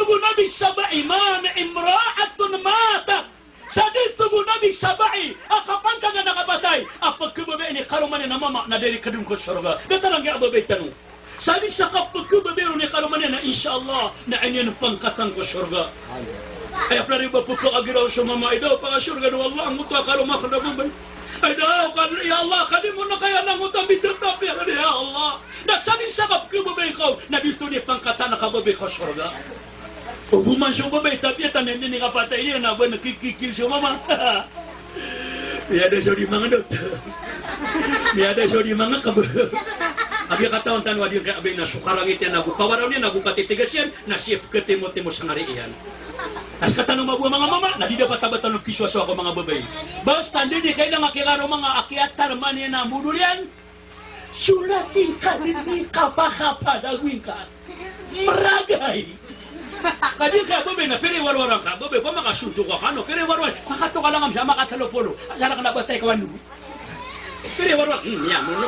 tubuh Nabi Sabai mana imra'atun mata. Sadin tubuh Nabi Sabai akapan ka nga nakabatay. Apa kebabe ini karuman na mama na dari kadung ko surga. Datarang ya babe tanu. Sadi sa kapag kebabe ni karuman na insyaallah na inyan pangkatang ko surga. Ay apla rin ba po ko agiraw sa mama idaw pa surga do Allah ang muta karuma ko na babay. Ay daw kan ya Allah kadi mo na kaya nang utang bitap ya Allah. Na sadi sa kapag kebabe ko na dito ni pangkatan na kababe ko surga. Buman siya babay, tapi ya tanem ni kapatay niya na ba nakikikil siya mama. Ada siya di mga dot. Ada siya di mga kab. Abi kataon tanwa dia kay abay na sukarangit yan nagu kawaraw niya nagu katitigas yan na siyep ketimo-timo sa ngariiyan. As katanong mabuha mga mama, na di dapat tabatan ng kiswaso ako mga babay. Basta hindi kayo na makilaro mga akyat tarman yan na mudul yan. Sulatin ka rin ni kapakapa dagwin ka. Meragay. Kadi ka babe na pere warwarang ka babe pa makasunto ka kano pere warwar makato ka lang siya makatelopolo lara ka na batay ka wanu pere warwar nyamun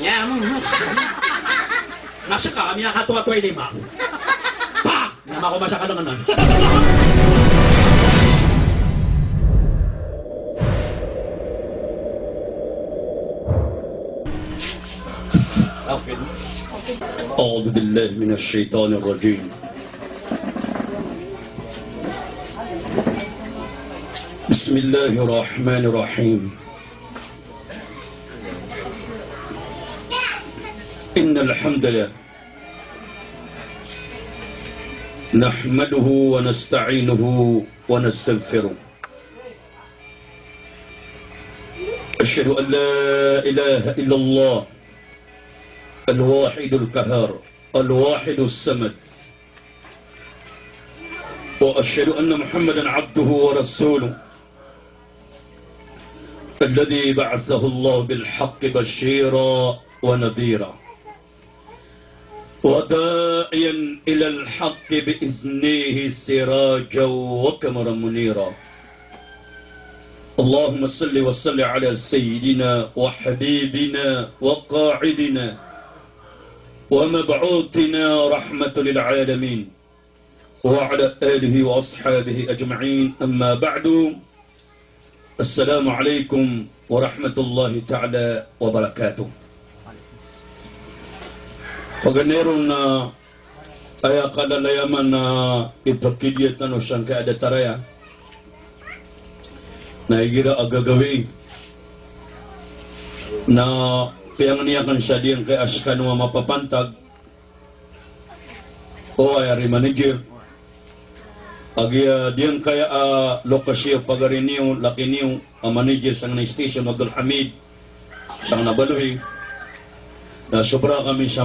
nyamun nasa ka kami nakatuwa tuwa ini ma pa nama ko masya ka lang nan okay أعوذ بالله من الشيطان الرجيم بسم الله الرحمن الرحيم إن الحمد لله نحمده ونستعينه ونستغفره أشهد أن لا إله إلا الله الواحد القهار الواحد الصمد وأشهد أن محمدا عبده ورسوله الذي بعثه الله بالحق بشيرا ونذيرا وداعيا إلى الحق بإذنه سراجا وقمرا منيرا اللهم صل وسلم على سيدنا وحبيبنا وقاعدنا ومبعوثنا رحمة للعالمين وعلى آله وأصحابه أجمعين أما بعد السلام عليكم ورحمة الله تعالى وبركاته Pagkaneron na ay kadalayaman na ipakidiyat na siyang kaadataraya na igira agagawi na piyanganiyakan siya diyan kay askan wa mapapantag o ay ari manager agya diyan kaya lokasyon pagariniw lakiniw ang manager sang na station Abdul Hamid sang nabaluhi na sobra kami sa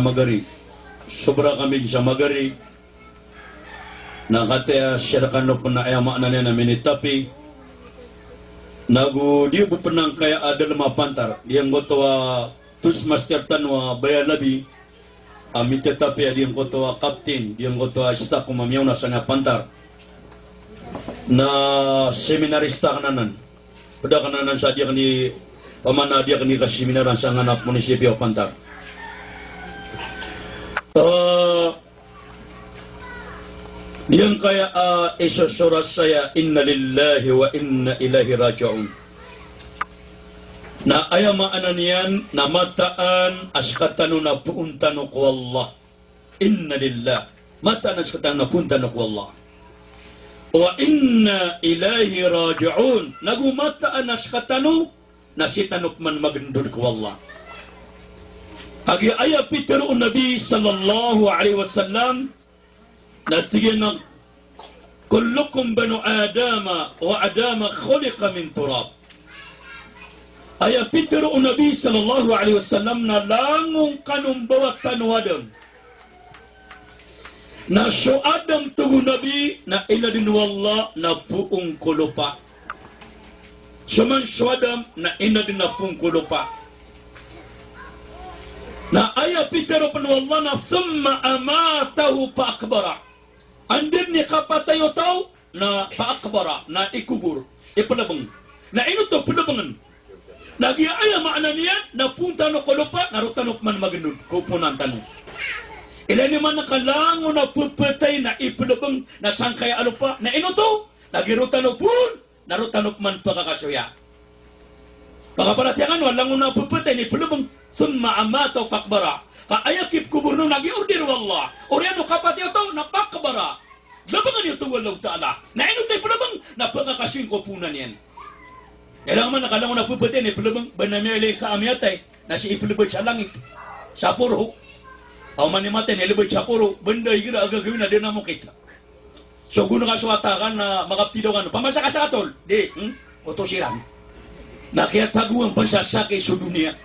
magari na kataya syarakan po na ayama na niya na minitapi nagu dia bupenang kaya ada lemah pantar dia ngotowa tus master tanwa bayalabi amit tetapi dia ngotowa kapten dia ngotowa staff kumamiyaw na sa nga pantar na seminarista kananan pada kananan sa dia kani pamana dia kani ka seminaran sa nganap munisipyo pantar yang kaya isasurat saya inna lillahi wa inna ilaihi raji'un na ayama ananian na mataan askatanu na puuntanu ko Allah inna lillah mataan askatanu na puuntanu ko Allah wa inna ilaihi raji'un nagumataan askatanu na sitanuk man magandun ko Allah agi ayat piteru Nabi sallallahu alaihi wasallam natigyan kullukum banu adama wa adama khuliqa min turab ayat piteru Nabi sallallahu alaihi wasallam na langung kanum bawatan wadam na so adam tugu Nabi na iladin wallah na puung kulupa suman so adam na iladin na puung kulupa na ayat pitero panwallah na thumma amatahu pa akbara andir ni kapatayo tau na pa akbara na ikubur ipalabang na ino to palabangan nagi ayat makna niya na punta no kulupa narutanok man magnun kupunan tanong Ilan naman nakalango na puputay na ipulabang na sangkay ano pa, na inuto, nagirutan o pun, narutan o man pagkakasuya. Pagkaparatiyangan, walang na puputay na ipulabang, sun maamato fakbara. Kaayakip kubur no nagiorder wallah. Oriano kapati ito, napakbara. Labangan ito walau ta'ala. Na inutay pulabang, napakakasuyin ko punan yan. Kailangan man nakalango na puputay na ipulabang, banamili ka amyatay, na si ipulabang sa langit. Sa puro. Tao man ni mate, nilibay sa puro, benda igira agagawin na din na mo kita. So, guna ka suwatakan na makaptidaw ka, pamasa ka sa atol, di, otosiran. Nakiataguan pansasakay sa dunia.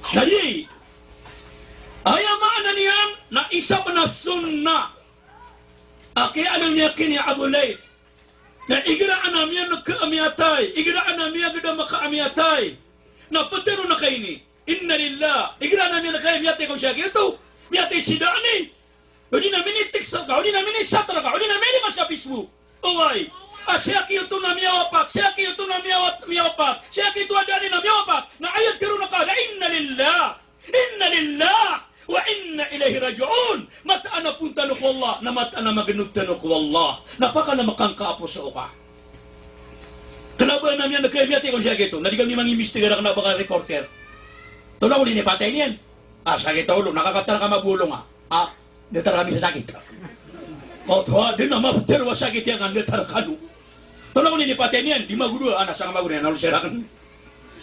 Jadi, ayamaan na niyan na isa pa na sunna. Aki alam niya kini abulay. Na igiraan namin nagkaamiyatay, igiraan namin agad makaamiyatay. Na patero na kayo ni, inna lillah, igiraan namin nagkaamiyatay kung siya ito. Miyatay sidani. Hindi namin itiksa ka, hindi namin isatra ka, hindi namin imasapis mo. Uway. Siya kito na miyawapak, siya kito na miyawapak, siya kito adani na miyawapak. Na ayat karo na ka, na inna lillah, wa inna ilahi raju'un. Mataan na punta no ko Allah, na mataan na maganugtan no ko Allah. Napaka na makangkaapo sa uka. Kenapa namin nagkaimiyatay kung siya kito? Nadigang ni mangimbestigar ka na baka reporter. Tulaw ni patay niyan. Sakit ulo, nakakatara ka magulong netara kami sa sakit. Tuwa, din na mabuterwa sakit yan, netara ka no. Tulaw ni patay niyan, di magulo, nasa nga magulo yan, nalusirakan.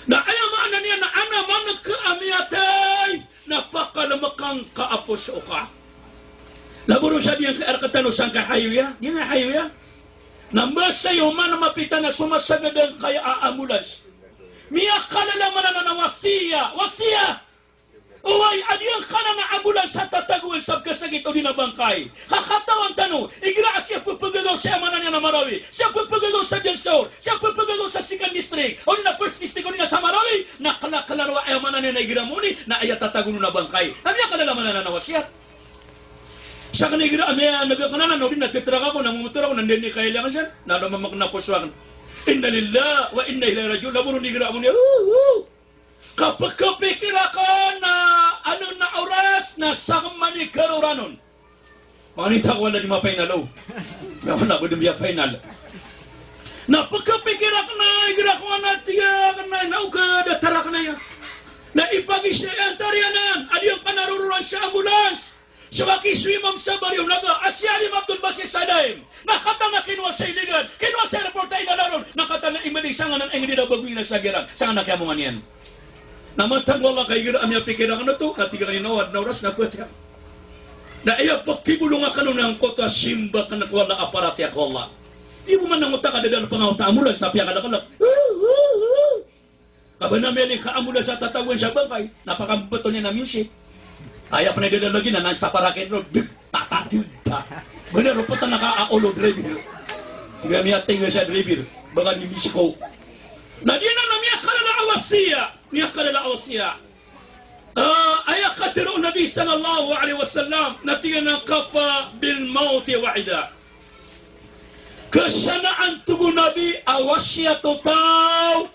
Na ayaw maana niya na ana man nagkaamiyatay, napakalamakang kaapos o ka. Laburo siya diyan kaarkatano sang kahayuya, di nga hayuya. Nambasa yung man mapitan na sumasagadan kaya aamulas. Miya kalala manana na wasiya. Uway, adiang kana na ambulan sa tataguan sa kasagit o dinabangkay. Kakatawan tano, igira siya pupagalaw sa amanan niya na Marawi. Siya pupagalaw sa Delsor. Siya pupagalaw sa 2nd District. O na 1st District o na sa Marawi. Nakalakalarwa ay amanan niya na igira muni na ayat tataguan na bangkay. Nabiya kalalaman na nawasya. Sa kanigira, nagkakananan, o din natitraka ko, namumutura ko, nandun ni kailangan siya. Nalamamak na poswakan. Inna lillah wa inna ilaihi raji'un. Laburo ni igira mo niya. Kapag kapikira ka na ano na oras na sakmani karuranon. Manita ko wala di mapainalo. Naman na, budong biya final. Napagkapikira ka na, igira ko na tiya ka na, nauka, datara ka na yan. Na ipag-isya ang tarianan, adi ang panaruruan sa ambulans. Sa wakiswimam sa baryo, naga, asyalim Abdul Basir Sadaim. Nakata na kinuha sa iligan, kinuha sa reporta inalaron, nakata na imalisangan ang hindi na baguhin na sa girang, sangan na kiyamungan yan. Namatang wala kay gira amya pikiran na to, natiga ni nawad na oras na pwede. Na iya pagkibulong ka nun ng kota simba ka na wala aparat ya Allah. Di mo man nanguta ka dadal pangawta amulan sa piya ka na. Kabanameling ka amulan sa tatawin sa bangkay, napakambato niya na music. Kaya pa na dadal lagi na nasa parakin road, tatatil ta. Bener ruputan naka-aulo driver. Gami ating siya driver, baka ni Misko. Na di na namya kalala awasiya. Niya kalala awasiya. Ayat katiru Nabi sallallahu alaihi wasallam natiyan ng kafa bil mauti wa'ida. Kasanaan tubo Nabi awasiya totaw.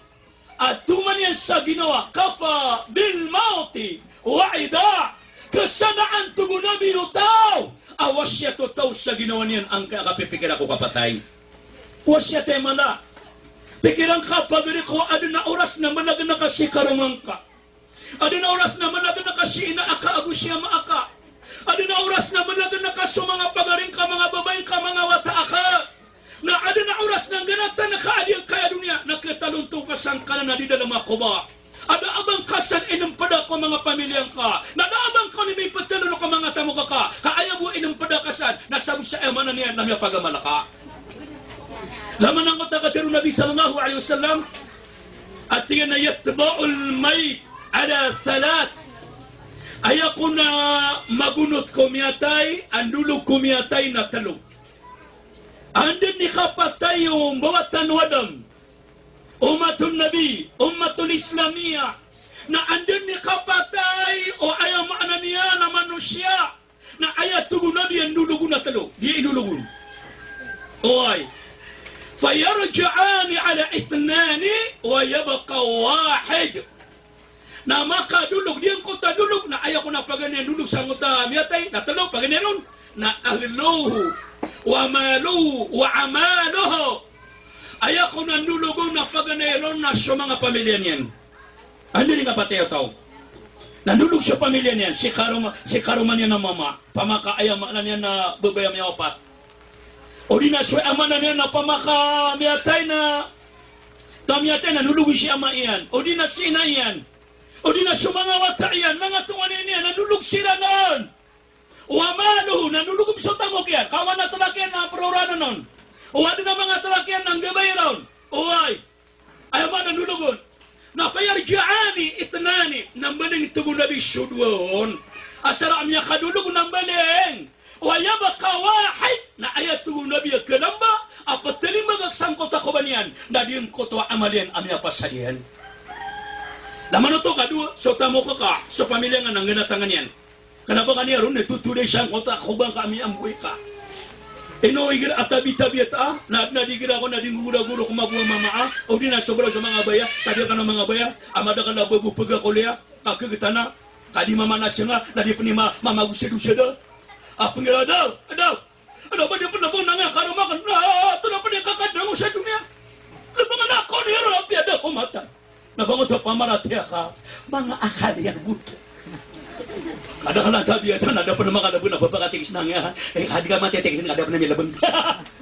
At tuman yan sa ginawa. Kafa bil mauti wa'ida. Kasanaan tubo Nabi totaw. Awasiya totaw sa ginawa niyan ang kakapipikir ako kapatay. Wasya temala. Pikiran ka, pagiri ko, adun na oras na malaga na kasi karumang ka. Adun na oras na malaga na kasi inaaka ago siya maaka. Adun na oras na malaga na kasi mga pagaring ka, mga babaeng ka, mga wataaka. Na adun na oras na ganatan na kaadiyang kaya dunia, nakitaluntong kasang ka na nadida na makuba. Ada abang kasan inampada ko mga pamilyang ka. Nadaabang ka ni may patalano ka mga tamuka ka. Kaaya mo inampada kasan, nasabi sa emanan niya na may pagamalaka. Laman ang katakatiru Nabi sallallahu alaihi wasallam at yan na yatba'ul mayt ala thalat ayaw ko na magunot kumiyatay andulog kumiyatay na talog andin ni kapatay yung bawatan wadam umatul Nabi umatul Islamiyah na andin ni kapatay o ayaw maana niya na manusia na ayaw tugo Nabi andulugun na talog di indulugun oy فيرجعان على اثنان ويبقى واحد na makadulog diyan kota dulog na ayaw ko na paganian dulog sa kota miyatay na talo paganian na ahluhu wa maluhu wa amaluhu ayaw ko na dulog na paganian na sa mga pamilya niyan. Ano rin kapatid tao? Nandulog sa pamilya niyan, si karuman niya na mama, pamakaayama na niya na babayam niya opat. O di na suwa ama na niya na pamaka miyatay na tamiyatay na nulugi si ama iyan. O di na sina iyan. O di na sa mga wata iyan, mga tungan niya, nanulog sila noon. O amaluhu, nanulog sa tamok yan. Kawan na talakyan na prorano noon. O wala na mga talakyan ng gabay ron. O ay man nanulugon. Na fayarji'ani itnani, nambaling tugon nabi sudwon. Asara amya kadulog nambaling. Wa yabqa wahid, na ayat tugon nabi kalamba, apat lima magsangkot ako ba niyan? Na diyan ko to amalian amya pasadian. Laman ito kadua, so tamo ka sa pamilya nga nang ganatangan yan. Kenapa kanya ron tutuloy siyang kota kubang kami amboy ka. Inoigir atabi-tabi ta, na digira ko na dinugura-guro kumabuha mama o di na sobra sa mga baya, tabi ka ng mga baya, amada ka na babupaga ko liya, kakagitana, kadi mama na siya nga, na di pa ni mamagusido-sido. Apang ila daw, ba di pa na po na nga karumakan, ito na pa niya kakadang sa dunia. Mga nako niya ron, apiyada kumata. Nabangot pa pamaratia ka, mga akal yang buto. Ada ka lang tabi ito, nada pa naman kalabon na papakatingis na nga. Hadi ka matitingis na, nada pa namin labon.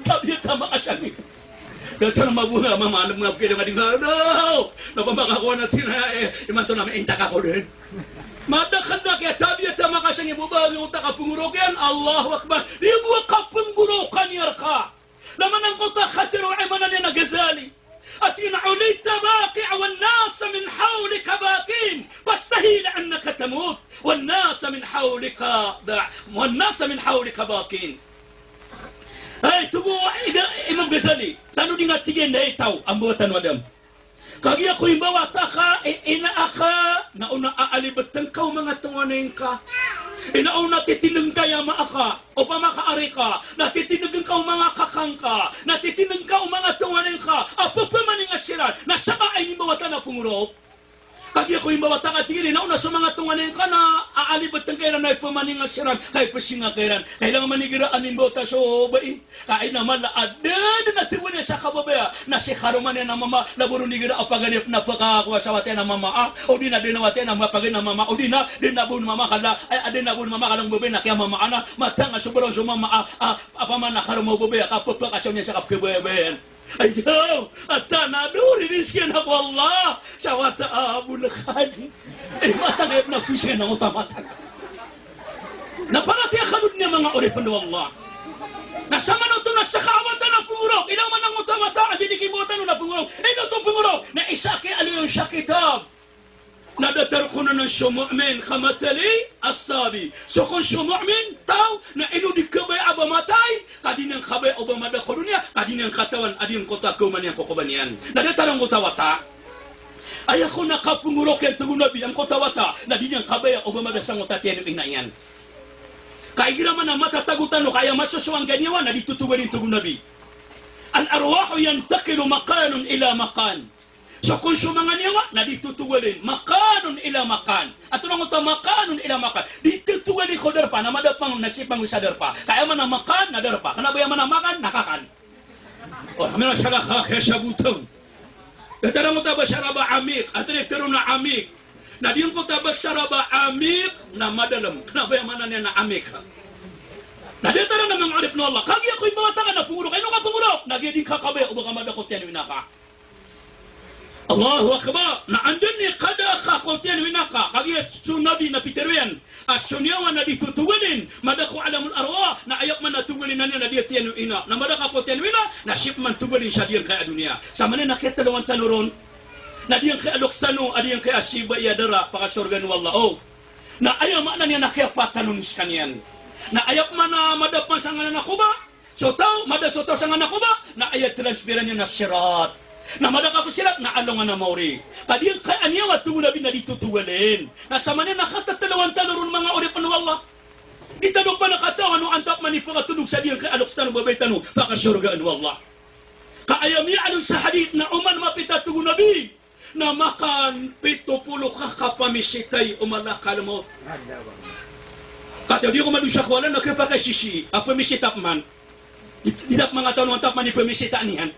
Tabi ito, makasami. Dito na mabuha, mamanap nga kayo nga din. No! Napamakakuha natin na, iman to namin, intak ako din. Madakad na kaya tabi ito, makasang ibubag yung takapungurok yan. Allahu Akbar. Ibuwa kapunggurokan yan ka. Laman ang kota khatiro ay manan na Ghazali. أتين عليت باقع والناس من حولك باقين فاستهيل أنك تموت والناس من حولك باقين. أي تبو إمام غزالي تانو دينا تيجي نهيتاو أمبوتان ودم kagi ako imbawa taka inaaka nauna aali betengkau mga tunganin ka inauna titineng kaya maaka o pamakaari ka natitineng kau mga kakang ka natitineng kau mga tunganin ka apa pamaning asiran nasaka ay imbawa na pungurok kagi ako imbawa taka tigili nauna sa mga tunganin ka na aali betengkairan na pamaning asiran kay pasingakairan kailangan manigira animbota so bai kay naman la ada na tiwala sa kababaya na si karuman na mama laburo nigira apaganip na pagkakuha sa wate na mama o di na din wate na mapagin na mama o di na din na bun mama kada ay adin na bun mama kadang babe na kaya mama ana matang asubro so mama apaman na karumo babe kapapa kasyo niya sa kapkabayan ay daw at tanaduri riskin ako Allah sa wata abulakadi matagayap na kusya na utamatag na parati akalud niya mga oripan Allah nasama na ito na sa kawatan na pungurok ilang man ang utamata at dinikibutan na pungurok ito itong pungurok na isaki aliyon sa kitab na datar ko na ng sumu'min kamatali asabi so kung sumu'min tao na ino di kabay abamatay kadinang kabay abamada ko dunia kadinang katawan ading kota kuman yang kokobanian na datar ang utawata ay ako nakapungurok yung tugunabi ang kotawata na dinang kabay abamada sang utatiyan ng inayan kaya man na matatagutan no kaya masusuang ganyawan na ditutuwa din tugunabi al-arwahu yantakilu makanun ila makan so kung sumangan yawa na ditutuwa din makanun ila makan at nang ito makanun ila makan ditutuwa din ko darpa na madapang nasipang sa darpa kaya man na makan na darpa kanabaya man na makan nakakan o kami na siya kakasabutang Datang mo taba syaraba amik, atri terun na amik. Na diyan ko taba syaraba amik na madalam. Kenapa yang mana na amik? Na dia tara na mga arif na Allah. Kagi ako yung mga tanga na pungurok. Ay nung ka pungurok, nagiging kakabay o baka madakot yan winaka. Allahu Akbar. Na andun ni kada kakot yan winaka. Kagi sunabi na piterwen. Asunyawan na ditutuwalin. Madako alamul arwah. Na ayak man na tuwalin na niya na dia tiyan ina. Na madakakot yan wina. Na ship man tuwalin siya diyan kaya dunia. Sama na nakita lawan tanuron. Na diyan kaya loksano. Adiyan kaya asiba iyadara. Pakasorgan wallah. Oh. Na ayaw man na niya nakiyapatan nunis kanyan. Na ayak man na madap man sa nga nakuba. So tao, madasotaw sa nga nakuba. Na ayat transferan niya na sirat. Na madaka sirat na alongan na mauri. Kadiyang kaya at tumulabi na dito tuwalin. Nasama niya nakatatalawan talurun mga oripan ng Allah. Itanong pa nakatawan no antap manipakatulog sa diyang kaalok sa nababay tanong. Pakasurgaan ng Allah. Kaayami alun sa hadith na uman mapita tugunabi. na makan 70 ka kapamisitay umalakal mo. Kata dia ko manusia ko wala nagpakai sisi apa misitap man. Tidak mengatakan mantap man ipemisita niyan.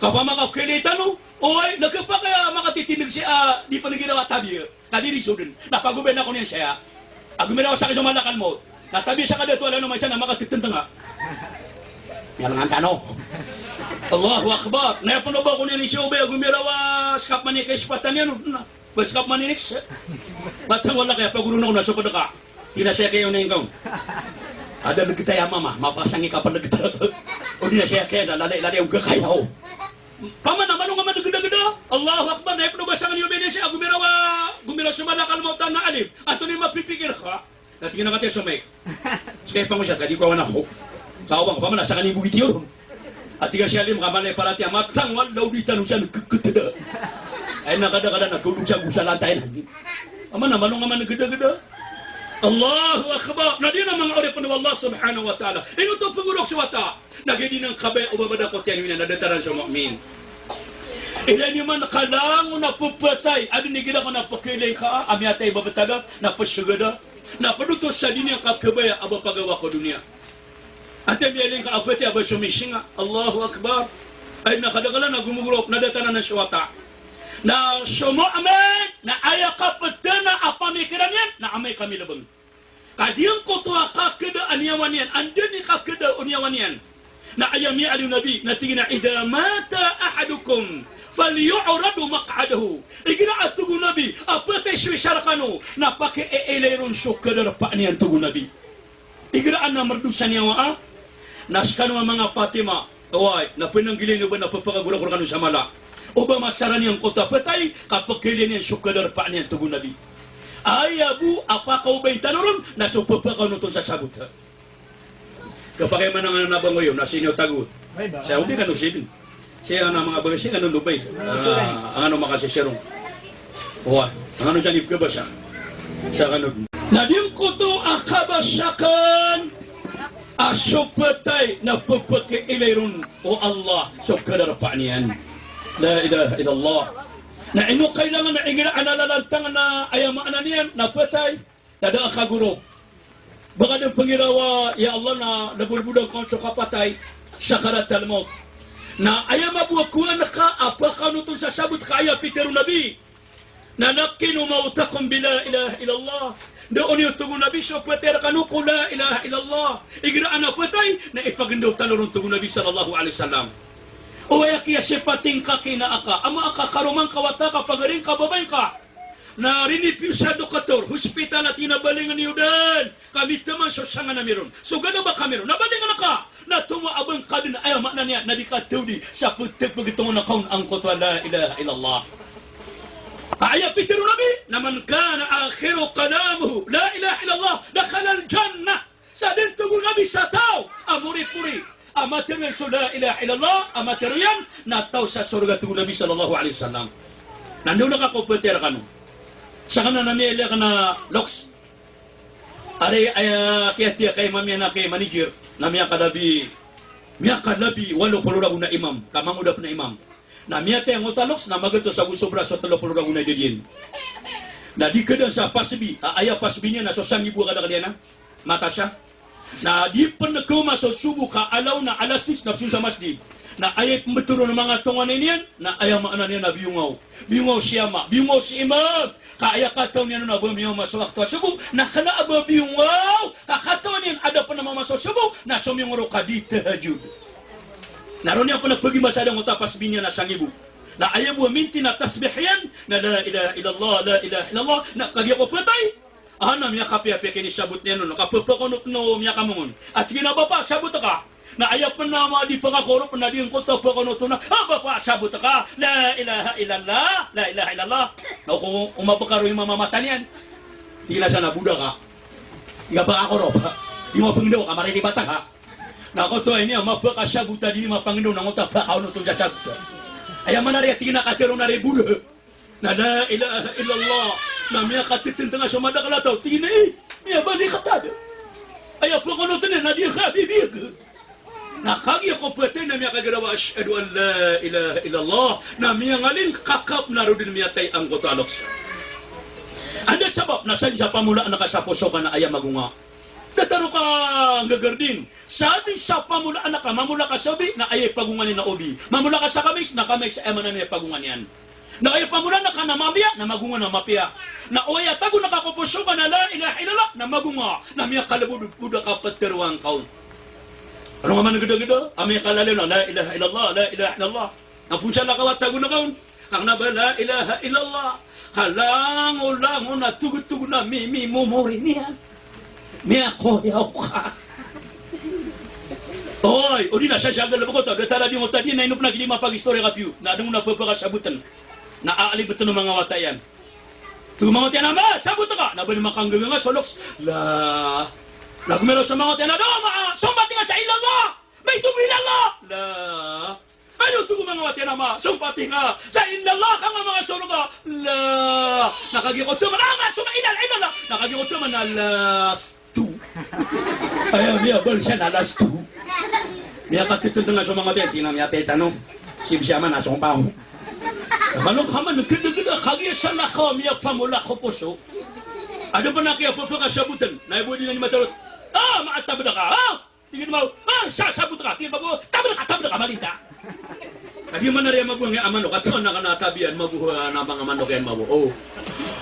Kapag makakilita no, oy, nagpakai makatitindig siya di panigirawa tabi. Tadi risudin. Napaguben ako niyan siya. Agumiraw sa akin sa malakal mo. Natabi siya kada tuwala naman siya na makatitintang nga. Yan ang tanong. Allahu Akbar. Naya pa na ba ko niya ni siya ubay agumiraw skap manikay spatan yan. Skap maninik siya. Batang wala kaya pagurun ako na sa padaka. Ina siya kayo na yung ada lagi tayo mama, mapasangi ka pa lagi tayo. O di na siya kaya na lalay ang kakayaw. Paman naman nung naman geda-geda. Allahu Akbar. Naya pa na ba sa kanyo siya gumiraw sa malakal mo na alip. Ato ni mapipigir ka. Natingin na ka tayo sa may. Kaya pa mo siya, kadi ko awan ako. Kawang ka pa man, sa kaning bugit yun. At tiga siya lim, kamalay parati, matang walaw di tanong siya, nagkakada. Ay nakada-kada, nagkulog siya, gusa lantay na. Ama naman nung naman nagkada-gada. Allahu Akbar. Na di na mga oripon ng Allah subhanahu wa ta'ala. Ino to pangurok sa wata. Nagidi ng kabay, ubabada ko tiyan yun, nadataran sa mu'min. Ilan yung man nakalango na pupatay. Ano ni gila ko na pakiling ka, amiyatay babatada, napasyagada. Napadutos sa dunia kakabaya aba pagawa ko dunia. Ante biyaling ka abati aba sumisinga. Allahu Akbar. Ay nakadagalan na gumugurok, nadatanan na syawata. Na sumu'amin, na ayakapatan na apamikiran yan, na amay kami labang. Kadiyang ko to kakada anyawan yan, andyan ni kakada anyawan yan. Na ayami alim nabi, na tingin na idha mata ahadukum, falyu'radu maq'adahu. Igina at tugo nabi, apatay swisharakano, na paki-e-elayron syukadar pa niyan tugo nabi. Igiraan na mardusan niya waa, naskano mga Fatima, away, na pinanggilin ba na papakagura-gura kanu sa mala. O ba masaran niyang kota patay, kapag kilin niyan syukadar pa niyan tugo nabi. Ay, abu, apakaw ba yung tanoron, nasupapakaw nito sa sagot ha. Kapag man ang nabang ngayon, nasinyo tagot. Siya, hindi ka nusidin. Siya na mga bagay, siya ganun lubay. Ang ano makasisirong. Uwa, ang ano siya nipka ba siya? Siya ganun. Nadim ko to akabasakan asupatay na papakiilayron o Allah sa kadarapaan niyan. La ilaha illallah. Na ino kailangan na ingina analalantang na ayamaan na niyan, napatay, nada akaguro. Baka ng pangirawa, ya Allah na nabulbudang kong sa kapatay, sakarat talmot. Na ayam mabuakuan ka, apaka nutong sasabot kaya piteru nabi. Na nakinu mautakum bila ilaha illallah. Doon yung tugo nabi, so patera kanu ko la ilaha illallah. Igiraan na patay, na ipagindaw talurong tugo nabi sallallahu alaihi wasallam. O ay kaya sipating ka kinaaka, ama aka karumang kawata ka, pagaring ka, babay ka. Na rinipyo sa dokator, hospital at inabalingan niyo dan. Kami teman so sangan na meron. So gana ba kami ron? Nabalingan na ka. Na tumaabang ka din, ayaw makna niya, na di ka tawdi sa putik pagitong na kaun ang kotwa la ilaha illallah. Ayah pitiru nabi, naman kana akhiru kalamuhu, la ilaha illallah, dakhala al-jannah. Sa din tugo nabi sa tao, amuri-puri. Amateru so la ilaha illallah, amateru yan, nataw sa surga tugo nabi sallallahu alaihi wasallam. Nandun na ka ko putera kanu. Sa kanan na niya ka na loks. Aray kaya tiya kay mamya na kay manager, na miya kalabi 80 na imam, kamang udap na imam. Na miya tayo ang utaloks na magato sa gusobra sa 30 na didiin. Na di kadang sa pasbi, aya pasbi niya na so 1,000 kada kaliya na, mata siya. Na di pa nagkuma sa subo ka alaw na alas 10 na sa masjid. Na ayat meturo ng mga tungan niyan, na ayaw maana niya na biyungaw. Biyungaw siyama, biyungaw si imam. Kaya kataw niya na biyungaw masawak to subo, na kana aba biyungaw. Kakataw niyan ada pa naman masaw subo, na sumiyungro ka di tahajud. Naroon niya pa nagpagi masadang utapas binya na 1,000. Na ayaw mo minti na tasbih yan, na la ilaha illallah, la ilaha illallah, na kagya ko patay. Ana miya kapi-api kini sabut niya no, kapapakonok no miya kamungon. At ginaba pa, sabut ka. Na ayaw pa na mga di pangakoro, pa na di yung kota pa kono to na, ba sabut ka, la ilaha illallah, la ilaha illallah. Na kung umabakaro yung mamamata niyan, tila siya na Buddha ka. Nga ba ako ro, yung mapangdaw ka, marili bata ka. Na ako to ini mapakasabuta di mapangino na ngota pa kauno to jasabuta. Aya manari tingina katero na Buddha. Na la ilaha illallah. Na miya katitintanga sa madakala taw tingina miya bali katada. Aya pa kono to na di ka bibig. Nakagi ako pwede na miya kagirawa asyhadu an la ilaha illallah na miya ngalin kakap narudin miya tay ang kotalok siya. Ada sebab na sadya pamulaan nakasapuso ka na ayam magunga. Dataro ka gagardin. Sa ating sa pamulaan ka, mamula ka sabi na ayay pagungan na obi. Mamula ka sa kamis, na kamis ay manan niya pagungan yan. Na ayay pamulaan na ka na mabia, na magunga na mapia. Na oya tago nakakupuso ka na la ilaha illallah, na magunga. Na miya kalabud-buda ka patirwang kaun. Ano nga man geda-geda? Amay kalali na la ilaha illallah, la ilaha illallah. Napunsa na kawat tago na kaun. Ang naba la ilaha illallah. Halango-lango na tugu-tugu na mi mumuri niya. Miya ko yaw ka. Oy, odi na siya siya galabo ko to. Datara di mo tadi na inup na kini mapag-istorya kapiyo. Na adong na pagpakasabutan. Na aalibutan ng mga watayan. Tugu mga watayan na, sabut ka. Na ba ni makanggaga nga soloks? La. Lagumero sa mga watayan na, sumpati nga sa ilallah. May tubo ilallah. La. Ano tugu mga watayan na, sumpati nga sa ilallah ka nga mga soloka. La. Nakagikotuman. Nga, suma ilallah. Nakagikotuman na last. Ayaw niya, bol siya na last 2. Niya katitundong nga sa mga tiyan, tinam niya tetano. Sibsiya man, asong pao. Nakalong kaman, nagkindagina, kagya sa nakaw, miya pamula ko puso. Ano ba na kaya po kasabutan? Naibuhin nila ni Matarot. Maatabad ka, tingin mo, sasabot ka, tingin mo, tabad ka, malita. Adi man na rin mabuhay ang amano, katawan na ka natabihan, mabuhay na mga manok yan mabuhay.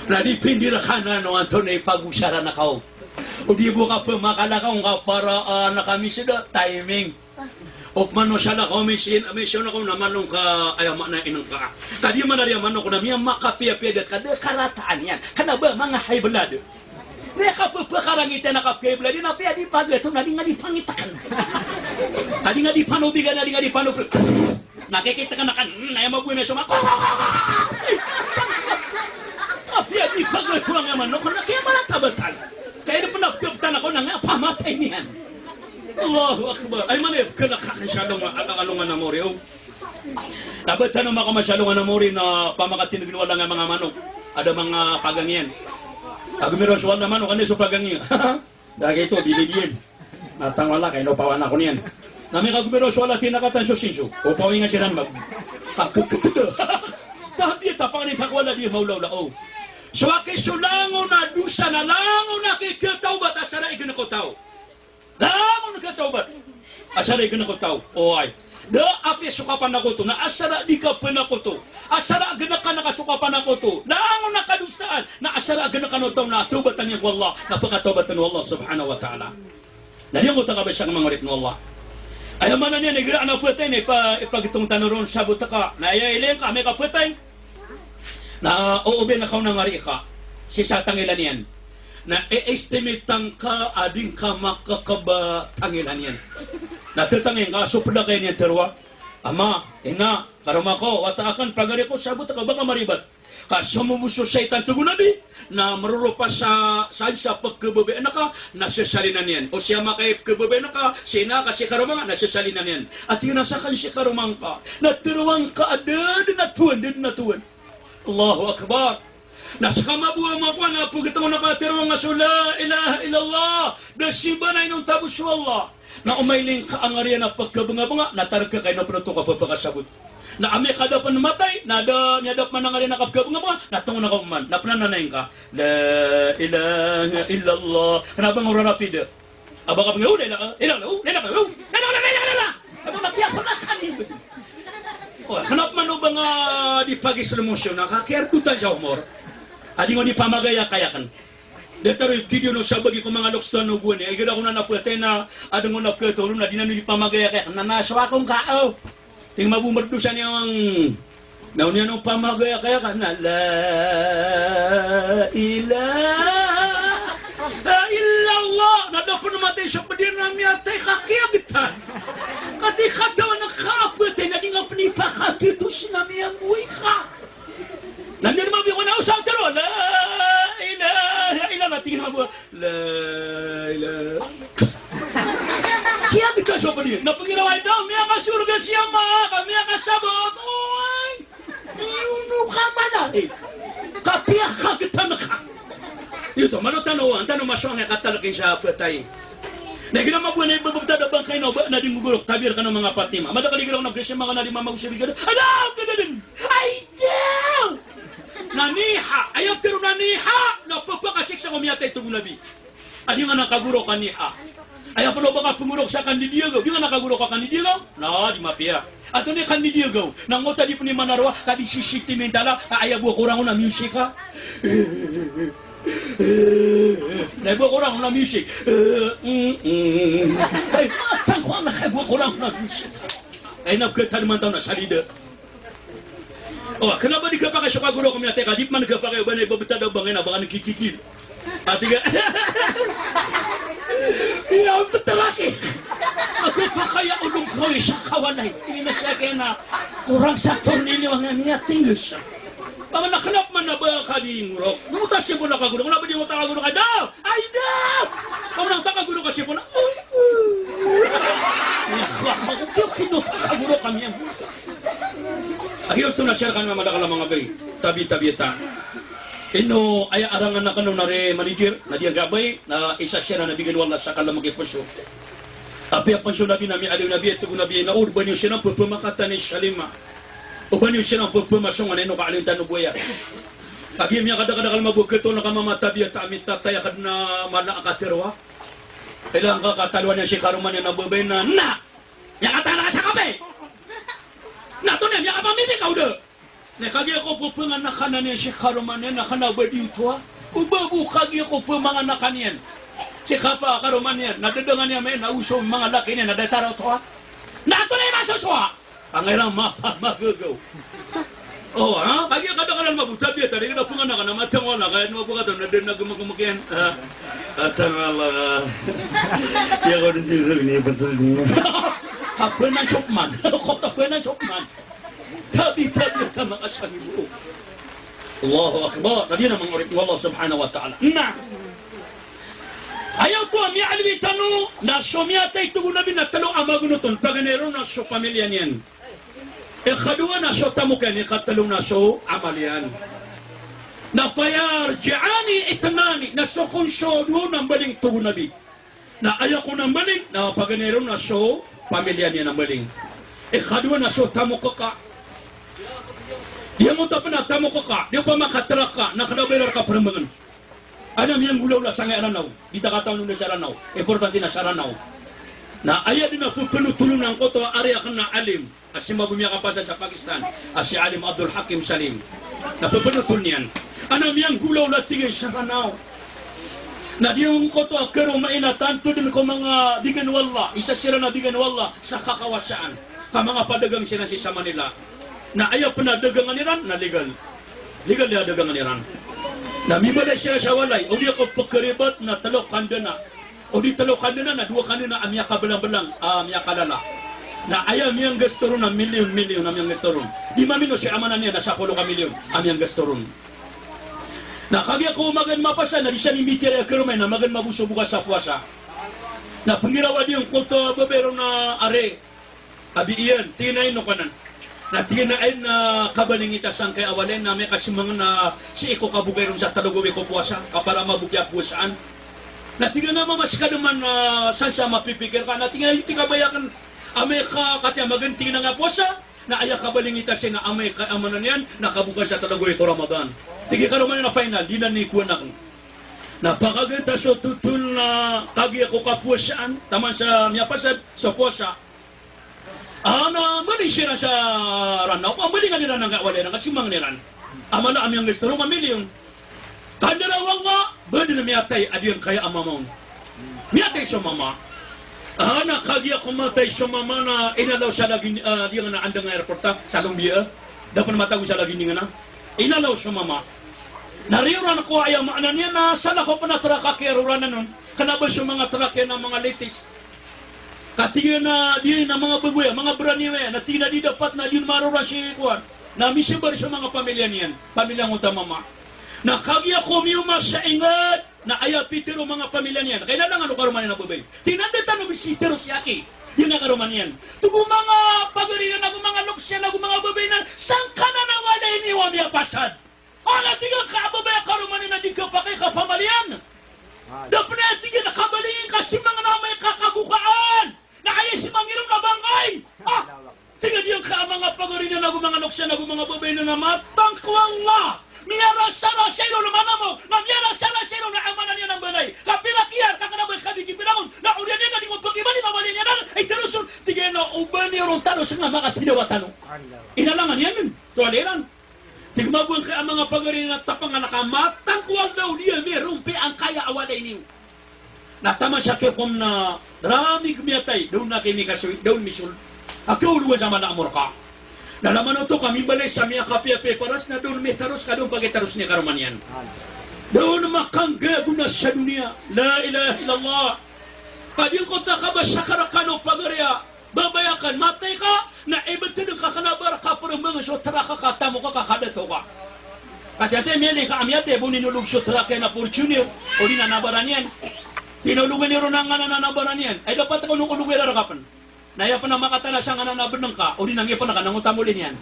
Nadipindira ka na, no, Antonio, pag-usara na kao. O di buka pa makalakaw nga para na kami sila timing. O mano siya na kami mission ako naman nung ka ayama na inong ka. Kadi man na rin man ako na miya makapiya-piya kada karataan yan. Kana ba mga high blood? May kapapakarangitan na kapkay blood na piya di pagato na di nga di pangitakan. Kadi nga di panubigan na di nga di panupag. Nakikita ka na kan na mabuhay na siya piya di pagato nga man ako na kaya malatabatan. Kaya na panagkabtan ako na nga, pamatay niyan. Allahu Akbar. Ay manip, kalakasyadong alungan na mori. Nabatan naman ako masyadong na mori na pamakatinag wala nga mga manok. Ada mga pagangyan. Agumiro suwal na manok, ano sa pagangyan? Dahil ito, dilidyin. Natang wala, kaya naupawan ako niyan. Nami kagumiro suwal at tinakatan sa sinso. Upawin nga siya mag... Pagkakatudo. Dahil tapang nitakwala di maulaw-lao. So aki sulango na dusa na lango na kikatawbat asara ikan ako tao. Lango na katawbat asara ikan ako tao. Oy. Da api sukapan ako to na asara di ka ako to. Asara agana ka nakasukapan ako to. Lango na kadustaan na asara agana ka no tao na tubatan niya ko Allah. Napakatawbatan ng Allah subhanahu wa ta'ala. Dali mo taka ba siyang mangurit ng Allah. Ayaw man na niya nagira na pwetay na ipagitong tanoron sabot ka. Na ayailin ka may kapwetay. Na uubi na kaw nangari ka, si satang ilan yan. Na e-estimate ka, ading ka makakaba tangilan yan. Natutangin ka, supla kayo niyan terwa. Ama, ina, karama ko, wataakan, pagari ko, sabot ka, baka maribat. Kasumumuso sa itan tugunabi, na marurupa sa pagkababayan na ka, nasasalinan yan. O siya makay pagkababayan na ka, sina kasi karama nga, nasasalinan yan. At yun nasakan si karamang ka, naturuang ka, adad na tuwan. Allahu Akbar. Nasa kamabuha mo pa na pagkita mo nakatiro nga so la ilaha illallah. Dasiba na inong tabos sa Allah. Na umayling ka ang ariyan na pagkabanga-banga, natarka kayo na pruto ka papakasabot. Na ame kada pa namatay, nada niyadap man ang ariyan na pagkabanga-banga, natungo na ka man, napananayin ka. La ilaha illallah. Kanabang ura rapid. Aba ka pang ilalala. Aba makiyak pa na kanin. Hanap man o ba nga di pag-islamosyon na kakierdutan siya umor. Adi nga di pamagaya kayakan. Dataro yung video no siya bagi ko mga lokstan no buwan eh. Ay gada ko na napwete na adang ko napwete na di na di pamagaya kayakan. Nanaswa akong kao. Ting mabumardo siya niyang naon niya nung pamagaya kayakan. Na la ilaha illallah. Nadapon namatay siya padir na miyatay kakiagitan. Kati katawan ng kapwete na di nga panipakakitos na miyamuwi ka. Nandiyan mabi ko na usang taro. La ilaha illallah. Tingin mo la ilaha. Kaya kita siya pa din. Napangiraway daw. Miya ka surga siya mga. Miya ka sabot. Oy. Iyuno ka man eh. Kapiya ka kita na ka. Ito, manong tanong. Ang tanong maswang nga katalakin sa patay. Na gina mabuan ay babagta da bangkay na din gugulok tabir ka ng mga Fatima. Mada kaligiraw na kasi mga na di mama usabi ka. Alam ka na din. Ay daw. Naniha, ayaw pero naniha. Napapakasik sa kumiyatay itong nabi. Adi nga nakaguro ka niha. Ayaw pa baka pumurok sa kandidiagaw. Di nga nakaguro ka kandidiagaw? Na, di mapia. Ato ni kandidiagaw. Nangota di po ni manarwa. Kadi si sentimentala. Ayaw buwa kurang na music ha. Naibuwa kurang na music. Ay, tangwa na kaibuwa kurang na music. Ay, napkata naman tao na salida. Oh, kenapa di kapag sa kaguro kami natin? Kadip man kapag kayo ba na ibabita daw bangin na baka nakikikil. At tiga, iya, betul lagi. Aku pakai udung kawin sa kawanay. Ini na siya kaya na kurang satu nini wang niya tinggal siya. Baka nakanap man na ba kadingurok? Namutas siya po nakaguro. Kung di mo takaguro ka, daw! Ay, daw! Kung nang takaguro ka siya po na, kung kinutakaguro kami yan. Akhirnya gusto na share kan madakala mga bay. Tabi-tabi ta. Ino ay arangan na kanu nare manager na dia gabay na isa share na bigyan wala sa kala magipuso. Tapi apa syo nabi nami adu nabi tu nabi na urban yo sina pemakata ni Shalima. Urban yo sina pemasong ano ka alin tanu buaya. Agi miya kada-kada mabu keto na kama tabi ta amit tatay kadna mana akaterwa. Ilang ka katalwan niya si karuman na babay na yang kata na sa kape. Nah tu ni, yang apa mimi kau dah? Nek kagi aku pepengan nak kanan ni si karumanen nak kana bedi tua. Ubabu kagi aku pemangan nak kanian. Si kapa karumanen, nak dengan yang main, nak usul mangan laki ni, nak datang tua. Nah tu ni masuk sua. Pangeran mapa magagaw. Oh, ha? Kagi kadang-kadang mabuta biya tadi kita pengan nak kana macam wala kaya mo buka tu nak dengar gemuk-gemukian. Kata Allah. Ya kau ni betul ni. Apa nak copman? Kota apa nak copman? Tabi kama asal ibu. Allahu Akbar. Tadi nama ngorek Allah Subhanahu Wa Taala. Nah. Ayaw tu ami alwi tanu na somiata itu nabi na talo amagunutun paganero na so pamilya niyan. Ikadua na so tamukan ikatalo na so amalian. Na fayar jaani itnani na so konsodo ng baling tu nabi. Na ayaw ko ng baling na paganero na so pamilya niya ng baling. Ikadua na so tamukaka. Dia mo tapos na tamukaka. Dia pa makatraka. Nakadabelar ka perembangan. Alam yang gulaw la sangay aranaw. Di takataw nung sa aranaw. Importante na sa aranaw. Na aya din na penutulungan ko to area kan na alim. Asi mabumya kapasan sa Pakistan. Asi alim Abdul Hakim Salim. Na penutulungan niyan. Alam yang gulaw la tigay sa aranaw. Na diyong ko to kero maina tanto din ko mga bigan wala. Isa sila na bigan wala sa kakawasaan. Ka mga padagang sila sa Manila. Na ayaw pa na dagangan niran na legal. Legal na dagangan niran. Na mibala siya sa walay. O di ako pagkaribat na talok kandana. O di talok kandana na dua kandana amya kabalang-balang amya kalala. Na ayaw miyang gastoron na milyon-milyon amyang gastoron. Di mamino si amanan niya na sa 10 ka milyon amyang gastoron. Na kagi ako magan mapasa na di siya nimbitir ya kerumay na magan mabuso bukas sa puasa. Na pangirawa di yung koto babero na are. Abi iyan, tinay no kanan. Na tinain na kabaling itasan kay awalen na may kasimang na si iko kabugayron sa talugoy ko puasa kapala mabugya puasaan. Na tingnan na mamaska naman na saan siya mapipikir ka. Na tingnan yung tingabayakan amay ka katya maganti na nga puasa na aya kabaling itasin na amay ka amanan yan na kabugay sa talugoy ko Ramadan. Tigi ka naman na final, di na ni kuwanak. Napakaganda so tutul na kagi ako kapuasaan taman sa miyapasad sa puasa. Ana mali siya sa ranaw. Ang mali nga nila nang kawali na kasi mga niran. Amala amyang gusto rin mamilyon. Kandarawang nga, bado na miyatay adiyan kaya amamon. Miyatay sa mama. Ana kagya kumatay sa mama na inalaw siya lagi di nga na andang airporta sa Lumbia. Dapat na matago siya lagi nga na. Inalaw sa mama. Nariuran ko ayaw maanan niya na sala ko pa na traka kiruran na nun. Kanabal sa mga traka ng mga latest. Katingin na di na mga bagoy, mga braniwe, na tingin na di dapat na di marura si kuwan. Na misibar sa mga pamilya niyan, pamilyang utamama. Na kagya kumiyuma sa ingat, na ayaw pitero mga pamilya niyan. Kaya lang ano karuman na babay. Tinanda tanong bisitero si Aki. Yun na karuman yan. Tugo mga pagarinan, nagu mga luksya, nagu mga babay na, saan ka na nawala iniwam ya pasad? Ala tiga ka babay karuman na di ka pakay kapamalian. Dapat na tingin na kabalingin kasi mga namay kakagukaan. Na kaya si Mangirong nabangay. Tingnan diyan ka mga pagarin na mga noksya na mga babay na namatang kuwala. Miyara sara sero na manamo. Na miyara sara sero na amanan niya ng balay. Kapilakiyar kakanabas kabiki pinangon. Na uriyan niya na di mo pagkibali mabalin niya na. Ay terusun. Tingnan na uban niya ron talos nga mga tinawatan. Inalangan yan. Tuwaliran. Tigmabuan kaya mga pagarin na tapang na nakamatang kuwag daw niya meron pe ang kaya awalay niyo. Natama siya kekom na rami kumiyatay. Doon na kami kasuit. Doon misul. Ako luwa sa malamor ka. Nalaman ito kami balay sa miya kapiape paras na doon may taros ka doon pagitaros niya karumanyan. Doon makangga guna sa dunia. La ilaha illallah. Padil ko takaba sa karakano pagarya. Babayakan, matay ka, na iba't tinong kakanabar ka pero mga sotra ka katamo ka kakadato ka. At yate mele ka amyate bunin ulog sotra ka na fortune o di nanabaran yan. Tinulugan niyo na nga nanabaran yan. Ay dapat ako nung uluwera rakapan. Naya pa na makatala siya nga nanabanang ka o di nangyay pa na ka nangutamulin yan.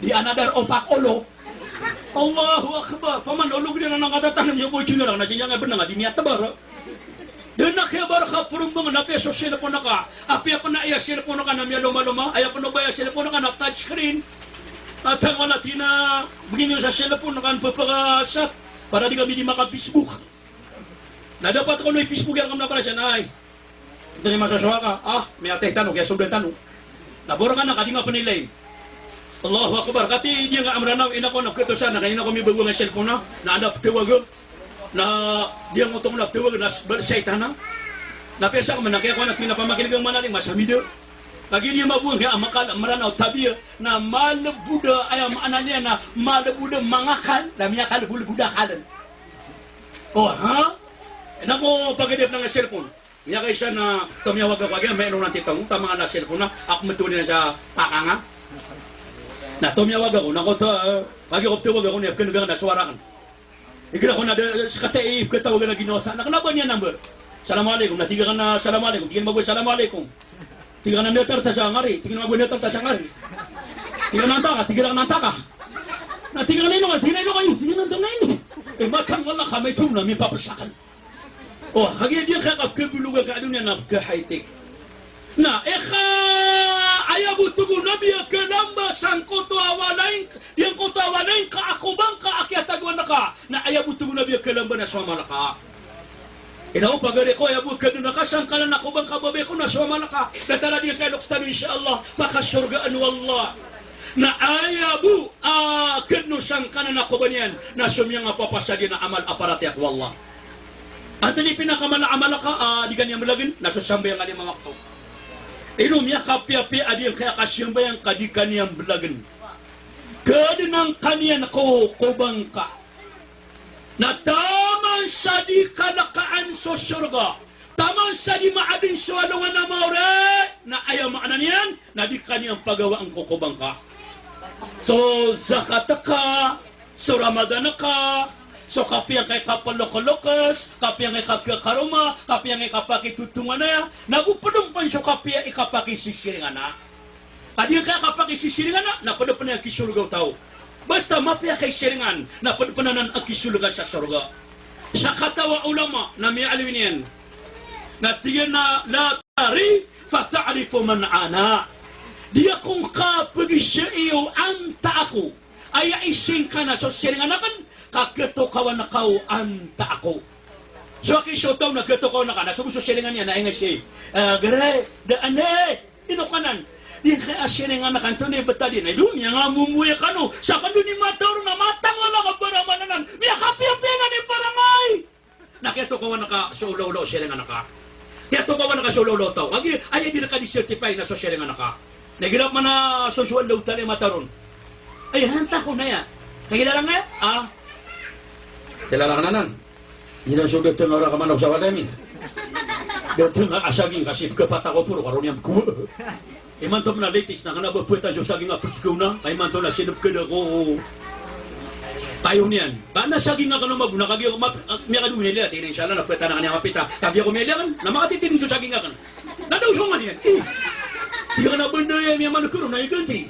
Di another opak olo. Allahu Akbar. Paman ulog niyo na nakatatanam niyo fortune lang na siya nga ba na nga di niya tabar. Dan nak kaya baraka purumbang na peso sila po naka. Api apa na iya sila po naka na miya luma-luma. Ay apa na ba sila po naka na touchscreen. At ang wala tina begini sa sila po naka papakasat para di kami di maka-Facebook. Na dapat ko no Facebook yang kami na para siya na ay. Ito ni masasawa ka. May atay tanong kaya sobrang tanong. Nabura ka na kadi nga panilay. Allahu Akbar. Kati dia nga amranaw ina ko nagkatusan na kanina ko may bago nga cellphone na adap tiwag na dia ngotong na tuwag na setan na pesa ko manakya ko na tinapamakinig manaling masamida lagi dia mabuang ya makal maranaw tabi na malabuda ay ananya na malabuda mangakan na miya kalbul gudakan na ko pagidip ng cellphone niya kaysa na tumiyawag ako agad mayroon ng titong tama na cellphone na ako matuli na sa pakanga na tumiyawag ako na ko pagi ko tuwag ako niya kinugang na suwarakan. Ikira ko na sekatay ketawagan na ginawa. Nakalaban niya number. Assalamualaikum. Natiga ka na assalamualaikum. Tingin mag-uwi assalamualaikum. Tiga ka na netar ta sa ngari. Tingin mag-uwi netar ta sa ngari. Tiga na nantaka. Tiga na nantaka. Natiga ka na ino ka. Tiga na ino kayo. Tiga na nantaka na ino. Matang wala ka. May tuna. May papasakan. Hagi dia ka kabuluga ka adunya na ka-high-tech. Na, ayabu tugu nabi kelamba sang koto awalain yang koto awalain ka ako bang ka akyatagwan naka na ayabu tugu nabi kelamba na sama naka inaw pagare ko ayabu keduna ka sang kana ako bang ka babe ko na sama naka datala dia kay lokstan insyaallah paka surgaan wallah na ayabu kednu sang kana ako banyan na sumyang apapasadi na amal aparatyak wallah antani pinakamala amal ka di kanya malagin nasasambay ang ali mga ko. Ino miya kapi-api adiyang kaya kasyambayang kadikan yang belagan. Kadinang kanian ko kubangka. Na taman sa di kalakaan sa surga. Taman sa di maading suwalungan na maure. Na ayaw maanan yan. Na di kaniyang pagawa ang kukubangka. So zakataka. So ramadanaka. So kapi yang kay kapalokolokas, kapi yang kay kakaruma, kapi yang kay kapaki tutungan na, nagupudong pa so kapi yang ikapaki sisiringan na. Tadi yang kay kapaki sisiringan na padapan yang kisurga tao. Basta mapia kay siringan, napadapanan ang kisurga sa surga. Sa katawa ulama na may alawin yan, na tingin na la tari, fata'arifu man ana. Dia kung kapag siya iyo, anta ako, ay ising ka na so siringan na kan, kageto kawan na kau anta ako. So aki syotong na geto kawan na ka, nasubuso silingan niya, nainga siya, gare, daan ino kanan, di kaya silingan na kanto ni betadin, ay lumiya nga mumuya ka no, sa kando ni matawar na matang wala kabaramananan, miya kapi-api na ni parangay. Naketo kawan na ka, so ulo-ulo silingan na ka. Keto kawan na ka, so ulo-ulo tao. Agi, ay di na ka di-certify na so silingan na ka. Nagirap man na social law tali mataron. Ay, hanta ko na yan. Kagila lang nga, Kilala ka na nan. Hindi sulit yung orang kamanok sa wadami. Dito nga asaging kasi kapata ko puro karoon yung kuwa. Imanto na latest na kanaba puwetan siya saging apit ko na. Ay manto na sinup ka na ko. Tayo niyan. Bana saging nga ka na maguna. Kagi ako may kaduhin nila. Tingnan inshallah na puwetan na kanyang kapita. Kagi ako may liyan. Na makatitinig siya saging nga ka na. Nadaw siya nga niyan. Hindi ka na banda yan. May manukuro na iganti.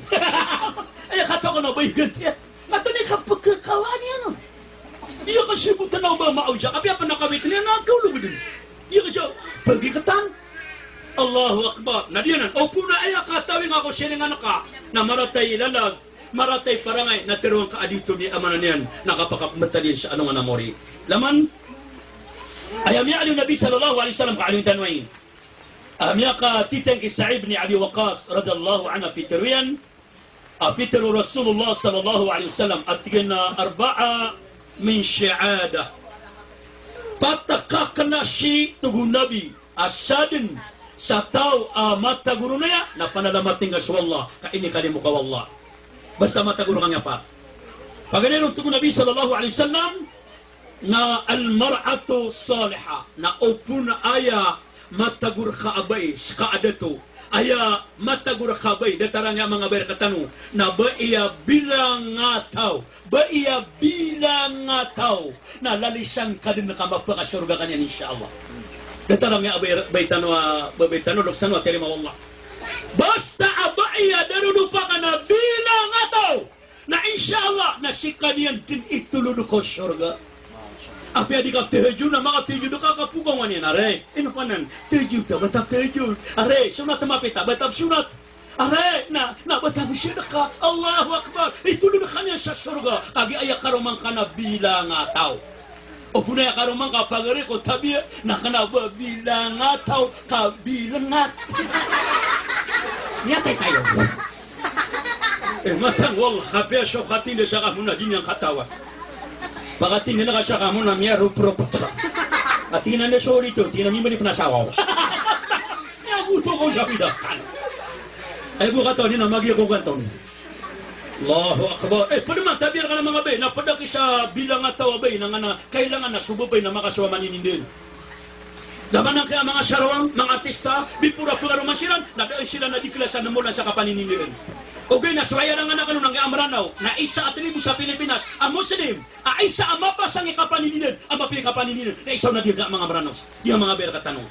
Ay kata ko na ba iganti yan. Kato ni kapagkakawan yan. Iya kasi buta na ba mausya. Tapi apa nakawit niya na kaulo din. Iya kasi pergi ketan. Allahu Akbar. Na diyan o puna ay katawing ako siningan ka na maratay lalag, maratay parangay na tiruang kaadito ni amanan yan nakapakapunta din sa anong anamori. Laman ayam ya Nabi sallallahu alaihi wasallam kaalim tanwain. Amya ka titeng ki Sa'id bin Abi Waqqas radhiyallahu anhu pitruyan apitru Rasulullah sallallahu alaihi wasallam atigna arba'a min syi'adah. Patakakna si tugu Nabi asadin sa tao mata guru na ya na panalamat nga sa Allah ka ini kali muka wallah basta mata guru kanya pa paganon tugu Nabi sallallahu alaihi wasallam na almar'atu salihah na opuna aya mata guru ka abay sa adato aya mata guru ka abay datarang mga berkatanu na ba iya bilang ngataw na lalisan ka din nakapakasurga kanya insyaallah. Datarang nga baitano loksan wa terima wallah. Basta abaiya darudupa ka na bilang ataw na insyaallah na si kaniyan din ituludo ko surga. Apa di kap teju na mga teju ka kapugang wanin are. Ino panan teju ta batap teju. Are sunat mapita batap sunat. Are na batap sedekah. Allahu Akbar. Ituludo kanya sa surga. Agi aya karomang kana bilang ataw. O punaya karomang kapagari ko tabi na kanaba bilang ataw kabilangat. Niya tayo. Matang wallah habya syukatin sa kamuna din yang katawa. Pagatin nila ka siya kamo na miya rup-rup-rup. At tinan na sorry to, tinan mo ni panasawaw. Naguto ko siya pidakan. Ay buka to, nina magya ko ganto. Allahu Akbar. Pwede man, tabihan ka ng mga bay, napadaki sa bilang ataw bay, na kailangan na subabay na makaswa maninindin. Laban ang kaya mga sarawang, mga artista, bipura-pura romansiran, nadaay sila na diklasan na mula sa kapaninindin. Okay, nasraya lang nga na ng amranaw na isa atribu sa Pilipinas, ang Muslim, isa ang mapasang ikapanininan, ang mapilikapanininan, na isaw na diya mga amranaw, diya mga berkatanong.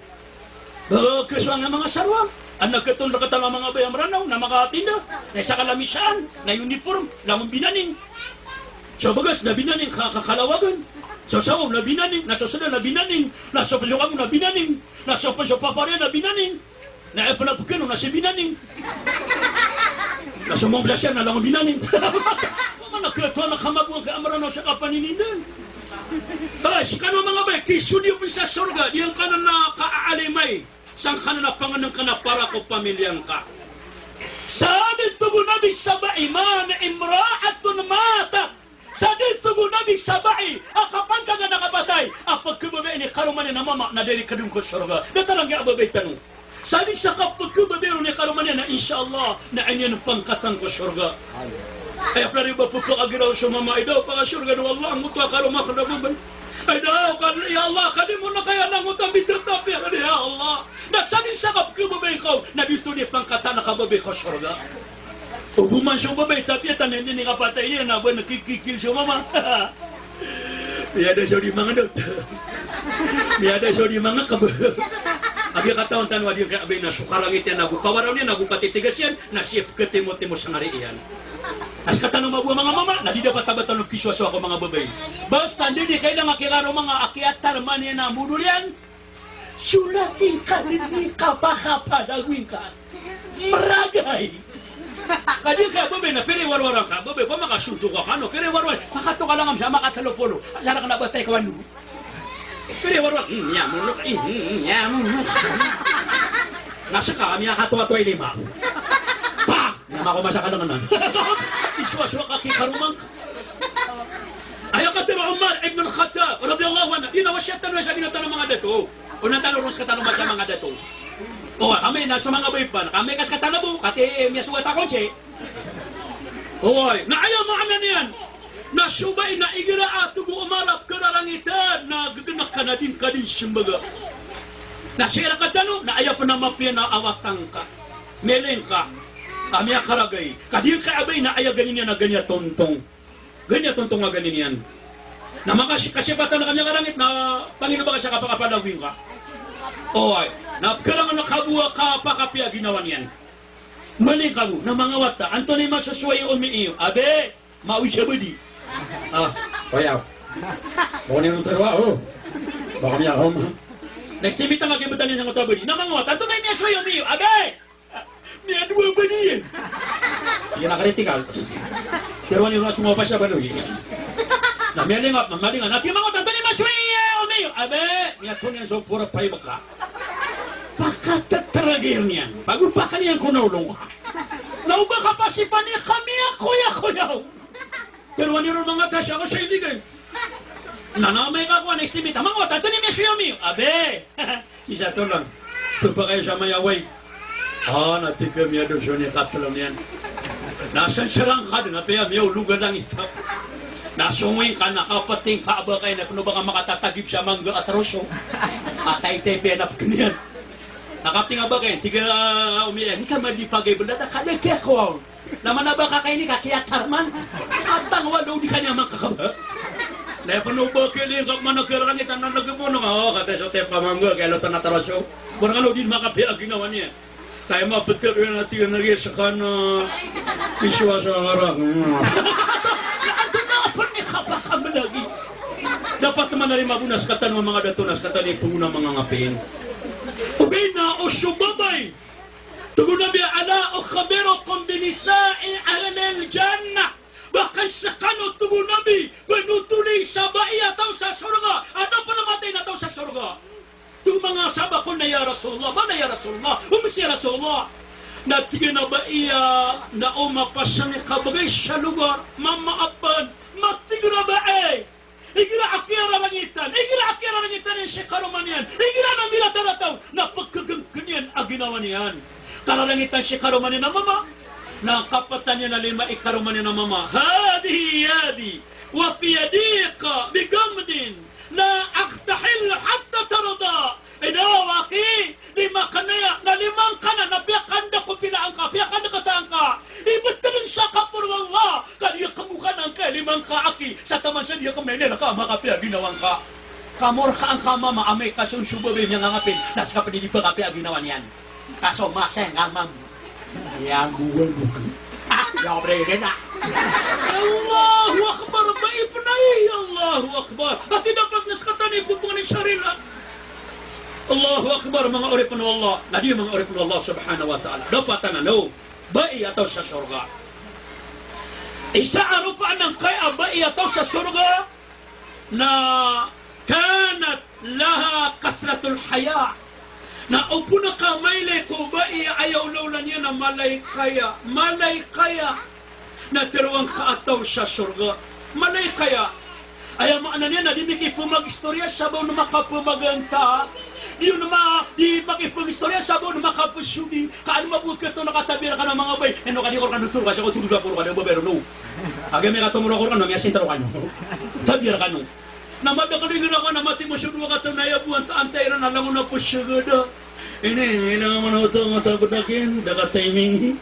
Kaswa nga mga sarwang, ang nagkatulong katanong mga bay amranaw na makatinda, na isa kalamisaan, na uniform, lamang binaning. So bagas, na binaning kakalawagan. So sawaw na binaning, nasusuna na binaning, nasopasyokamu na binaning, nasopasyopaparya na binaning, na epanapukin na si binaning. Nasumong siya na lang binaning. Nakatuwa na kamabuang kaamaraw sa kapanininan. Kano mga bay, kisuni yung sa surga, diyang kanan na kaaalimay, sang kanan na panganang ka na para ko pamilyang ka. Sadid tubo nabi sabai, man imra'atun mata. Sadid tubo nabi sabai, akapan ka nga nakapatay, apagkababa ini karuman na mama na dari kadung ko surga. Datarang nga ababay tanong. Sadi sa kapagkababero ni karuman na insyaAllah na anyan pangkatang ko surga. Ay apalagi ba po agiraw sa mama idaw paka surga na wallah ang mutwa karumah ka na babay. Ay daw kan ya Allah kadi mo na kaya nang utang bitap ya Allah. Na sadi sa kapagkababay ko na dito ni pangkatan na kababay ko surga. Ubuman siya babay tapi tanan ni kapatay niya na ba nakikikil siya mama. Ada siya di mga dot. Ada siya di mga kababay. Agi katawan tanwa dia kay abay na sukarangit yan nagukawaraw niya nagukatitigas yan nasip ketimo-timo sa ngariyan. As katanong mabuha mga mama na di dapat tabatan ng kiswaso ako mga babay. Basta hindi kayo na makilaro mga akiatar man yan na mudul yan. Sulatin ka rin ni kapahapa dagwin ka. Maragay. Kadi kaya babay na pere warwarang ka. Babay pa makasunto ka kano. Pere warwarang. Makato ka lang siya makatalopono. Lara ka na batay ka wanu. Pere warwarang. Nyamunok. Nyamunok. Nasa ka kami nakatuwa-tuwa lima. Pa! Nama ko masaka naman. Iswa-swa ka kikarumang ka. Ayaw ka tiro Umar ibn al-Khattab radiyallahu anhu. Inawasyatan na siya binatan ng mga dato. Unang tanong sa katanong sa mga dato. O kami nasa mga baypan. Kami kas katanabo. Kati miyasuwat ako che. Oy, na ayaw mo anan yan. Nasubay na igira atugo umarap kararangitan na gaganak ka na din simbaga. Nasira ka tanong na ayaw pa na mapya na awatang ka. Meleng ka. Kami akaragay. Kadiyang kaabay na ayaw ganin yan na ganyan tontong. Ganyan tontong nga ganin yan. Na makasipatan na kami karangit na Panginoon ba ka siya kapakapadawin ka? Oy, napkalangan na kabuha ka pakapya ginawan yan. Maling kabu, na mga wata. Antoni masusuway umiiyo. Abe, mauwi siya budi. Oyaw. Pokoknya nung terwa, baka niya ako. Nagstimita nga kibutan niya ng utabadi. Namangot, ato na niya soyo miyo. Abay! Niya dua ba niya? Sige nakritikal. Pero niyo na sumapa siya ba nuhi? Na miyalingat, mamalingan. At yung mga ato niya soyo miyo. Abay! Niya to niya so pura pay baka. Pagkatatragir niya. Bago pa kaniyang kunulong ka. Nauba ka pa si pani kami ako yaw. Pero niyo mga tasya ko sa iligay. Nanamay ka ko, naistimita. Mga tato ni Mesyo Yami. Abe! Isa to lang. Ito pa kayo sa mayaway. Natikam niya doon siya ni Katulong yan. Nasaan siya lang ka doon? Apaya, may ulugan lang ito. Nasungwing ka, nakapating ka, aba kayo na kung baka makatatagip siya mangga at roso. Atay tayo penap ka niyan. Nakating aba kayo, tiga umiyan. Hindi ka madipagay, balada ka na kaya ko. Naman na ba ka kayo ni kakiyatarman? Atang walo, di ka niya makakaba. Dahil panubo kili kag manakirang itan na nagpuno nga kata sa tepa mangga kay lo tanatarasyo. Burang lo din makapi ang ginawa niya. Tayo mapetir yun natin na sa kana iswa sa harap. Ato na pa ni kapakam lagi. Dapat naman na rin mabunas katan mga datunas katan ni punguna mga ngapin. Ubay na o subabay. Tuguna bi ala o khabirukum binisa'i ahlil jannah. Bahkan sekanot tubuh Nabi penutuli sabai atau sa surga atau penamatay na atau sa surga. Tu mga sahabat ko na ya Rasulullah, mana ya Rasulullah, umsi Rasulullah. Na tiga na ba iya na umapasang kabagay sa lugar, mamaapan, matigra ba Igira akira langitan yang sekaruman yan. Igira na mila tarataw na pagkagangkanyan aginawan yan. Karalangitan sekaruman yan na mama. Na kapatan niya na lima ikaruman niya na mama. Hadihi yadi wa fi yadika bigamdin na aktahil hatta tarada. Inawaki lima kanaya na limang kana na piyakanda ko pilaan ka, piyakanda kataang ka. Ibataling sa kapur Allah kaya kamukan ang ka limang kaaki sa taman sa diya kamenera ka makapiya ginawang ka. Kamor ka ang kama maamay kasun subabi niya ngangapin nas kapatid di pakapiya ginawan yan. Kaso masay ngamam. Yang buwan mo ka. Ya bre na. Allahu Akbar baik penai Allahu Akbar. At dapat naskatan ipo pengen syarila. Allahu Akbar mga oripun Allah. Nadi mga oripun Allah subhanahu wa ta'ala. Dapat na no. Baik atau sa surga. Isa arupa ng kaya baik atau sa surga na kanat laha kasratul haya. Na upo na ka mayle ko ba ayaw laulan niya na malay kaya na tiruang ka ataw sa surga malay kaya ayaw maana niya na di makipumag-istorya sabaw na makapumaganta di makipumag-istorya sabaw na makapusyubi kaan mabut ka ito nakatabira ka ng mga bay eno ka di ko kanutur kasi ko tulog na puro ka na babero no agay may katumuro ko ka no may asintaro ka no tabira ka no namada ka rin ako na mati mo siya duwa ka ito na yabuan taantay na lang na po siya gada ini naman ito nga tagodakin daga timing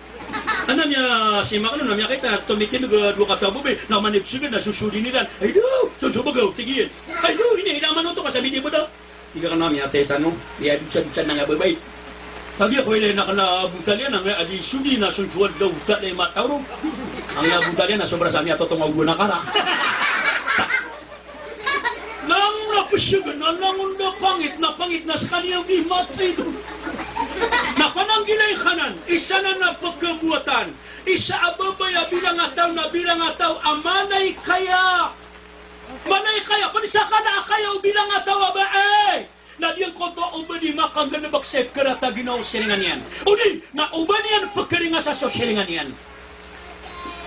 ano niya si Makano na niya kita tumikin duwa ka ito bubay na manip siya na susuli nila ay do susubagaw tigil ay do ini naman ito kasabi di mo daw iga ka namin ate tanong iya duksa na nga babay pagi ako ilay nakalabutan yan ang adi suli na sunsuan daw talay matawro ang nabutan yan na sobra sa niya totong na kara napasyagan na langon na pangit na sa kaniyang imatay doon. Napananggilay kanan, isa na napagkabuatan, isa ababaya bilang ataw, amanay kaya, panisa ka na akayaw bilang ataw, abae, na diyang koto ubadi makangalabaksep karata ginaw siringan yan. Udi, na ubadi yan pagkaringa sa siringan yan.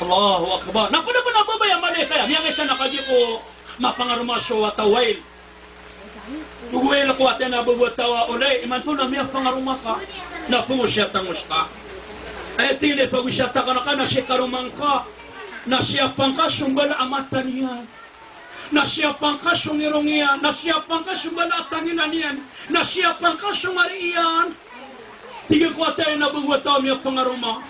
Allahu Akbar. Naku na ababaya, amanay kaya, niyang isa nakadi ko, mapangarumasyo at tawail. Tuguel ko at na babuat tawa ulay, imanto na miyak pangaruma ka, na pumusya tangos ka. Ay tili pag-usya ka na siya karumang ka, na siya pang ka sumbala amatan niya, na siya pang ka sungirong iyan, na siya pang ka sumbala atanginan niyan, na siya pang ka sumari iyan. Tigil ko at na babuat tawa miyak pangaruma.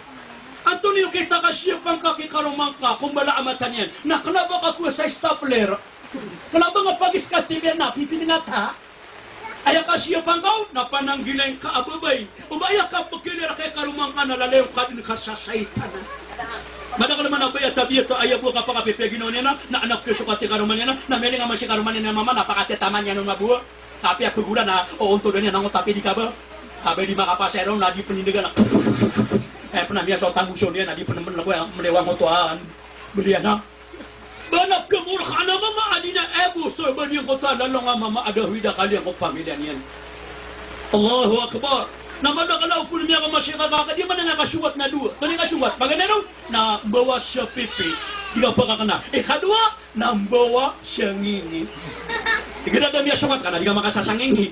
Antonio kita ka siya pang ka kikarumang ka, kumbala amatan niyan, nakalaba ka ko sa stapler. Kenapa nga pagiskas tibian na pipiningat ha? Aya ka siya pangkaw na pananggilay ka ababay. Ubaya ka pagkilira kay karumang ka nalalayong ka din ka sa saitan. Mada kalau mana ba ya tabiya to ayah buah kapag kapipegino niya na anak ko sukati karuman niya na meling nga masih karuman niya mama napakati taman niya nung mabuha. Tapi aku gura na o untuk niya nango tapi di kaba. Kabe di makapasero na di penindigan. Pernah biasa tangguson niya na di penemen ko yang melewang motoan. Belian na. Banap kemurkaan na mama adina gusto ba niya ko talalong nga mama ada huida kali ang pamilya niyan. Allahu Akbar. Namada kalau pun niya ka masih kakak dia mana nakasuwat na dua. Tani kasuwat pagano na bawa siya pipi. Tiga pakakana. Kadua na bawa siya ngingi. Igada da niya suwat kana di ka makasasanginghi.